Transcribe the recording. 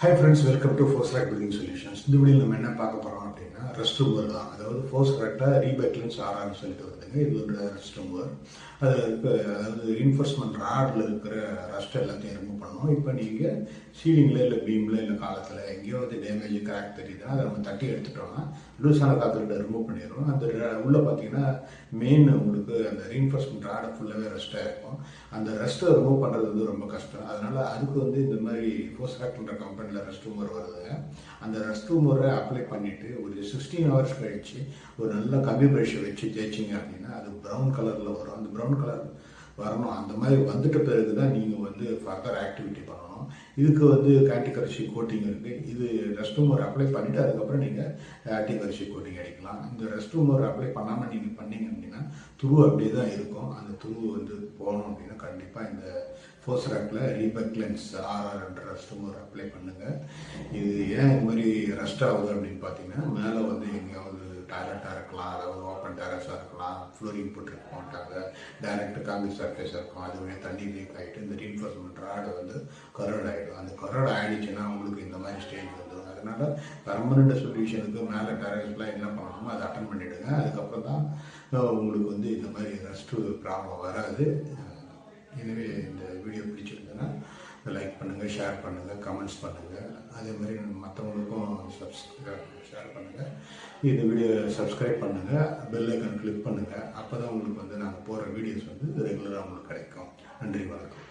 Hi friends, welcome to Force Rack Building Solutions. இந்த வீடியோவில் நம்ம என்ன பார்க்க போகிறோம் அப்படின்னா ரெஸ்ட் ரூமர் தான். அதாவது ஃபோர்ஸ் ராக்டாக ரீபேக்லன்ஸ் ஆர்ஆர்னு சொல்லிட்டு வருதுங்க. இது ஒரு ரெஸ்ட் ரூமர். அதில் இருக்க அதாவது ரீன்ஃபோர்ஸ்மெண்ட் ராடில் இருக்கிற ரஸ்ட் எல்லாத்தையும் ரிமூவ் பண்ணோம். இப்போ நீங்கள் சீலிங்கில் இல்லை பீமில் இல்லை காலத்தில் எங்கேயோ வந்து டேமேஜ் கிராக் தெரியுதுன்னா அதை நம்ம தட்டி எடுத்துட்டோம்னா லூஸான காற்றுக்கிட்ட ரிமூவ் பண்ணிடுவோம். அந்த உள்ளே பார்த்தீங்கன்னா மெயின் உங்களுக்கு அந்த ரீன்ஃபோர்ஸ்மெண்ட் ராடை ஃபுல்லாகவே ரெஸ்ட்டாக இருக்கும். அந்த ரெஸ்ட்டை ரிமூவ் பண்ணுறது வந்து ரொம்ப கஷ்டம். அதனால் அதுக்கு வந்து இந்த மாதிரி ஃபோர்ஸ் ராக்ன்ற கம்பெனியில் ரெஸ்ட் ரூமர் வருதுங்க. அந்த ரெஸ்ட் ரூமரை அப்ளை பண்ணிவிட்டு ஒரு 16 ஹவர்ஸ் கழித்து ஒரு நல்ல கம்மி ப்ரெஷை வச்சு தேய்ச்சிங்க அப்படின்னா அது ப்ரௌன் கலரில் வரும். அந்த ப்ரௌன் கலர் வரணும். அந்த மாதிரி வந்துட்ட பிறகு தான் நீங்கள் வந்து ஃபர்தர் ஆக்டிவிட்டி பண்ணணும். இதுக்கு வந்து ஆன்டிகரப்ஷன் கோட்டிங் இருக்குது. இது ரெஸ்ட் ரூமர் அப்ளை பண்ணிவிட்டு அதுக்கப்புறம் நீங்கள் ஆன்டிகரப்ஷன் கோட்டிங் அடிக்கலாம். இந்த ரெஸ்ட் ரூமர் அப்ளை பண்ணாமல் நீங்கள் பண்ணீங்க அப்படின்னா துரு அப்படியே தான் இருக்கும். அந்த துரு வந்து போகணும் அப்படின்னா கண்டிப்பாக இந்த ஃபோர்ஸ் ராக்கில் ரீபேக்லன்ஸ் ஆர்ஆர்ன்ற ரெஸ்ட் ரூமர் அப்ளை பண்ணுங்கள். இது ஏன் இது மாதிரி ரெஸ்ட் ஆகுது அப்படின்னு பார்த்தீங்கன்னா மேலே வந்து எங்கேயாவது டாய்லெட்டாக இருக்கலாம், அதாவது ஓப்பன் டெரஸாக இருக்கலாம், ஃப்ளோரிங் போட்டுருக்க மாட்டாங்க, டைரக்ட் காங்கிரீட் சர்ஃபேஸாக இருக்கும். அதுவே தண்ணி லீக் ஆகிட்டு இந்த ரீன்ஃபோர்ஸ்மெண்ட் ராடு வந்து கரடு ஆகிடும். அந்த கரடு ஆகிடுச்சுன்னா உங்களுக்கு இந்த மாதிரி ஸ்டேஜ் வந்துடும். அதனால் பர்மனெண்ட் சொல்யூஷனுக்கு மேலே டெரஸ்லாம் என்ன பண்ணணுமோ அதை அட்டன் பண்ணிவிடுங்க. அதுக்கப்புறம் தான் உங்களுக்கு வந்து இந்த மாதிரி ரெஸ்ட்டு ப்ராப்ளம் வராது. எனவே இந்த வீடியோ பிடிச்சிருந்ததுன்னா லைக் பண்ணுங்கள், ஷேர் பண்ணுங்கள், கமெண்ட்ஸ் பண்ணுங்கள். அதே மாதிரி மற்றவங்களுக்கும் ஷேர் பண்ணுங்கள். இந்த வீடியோ சப்ஸ்கிரைப் பண்ணுங்கள், பெல் ஐக்கான் கிளிக் பண்ணுங்கள். அப்போ தான் உங்களுக்கு வந்து நாங்கள் போடுற வீடியோஸ் வந்து ரெகுலராக உங்களுக்கு கிடைக்கும். நன்றி, வணக்கம்.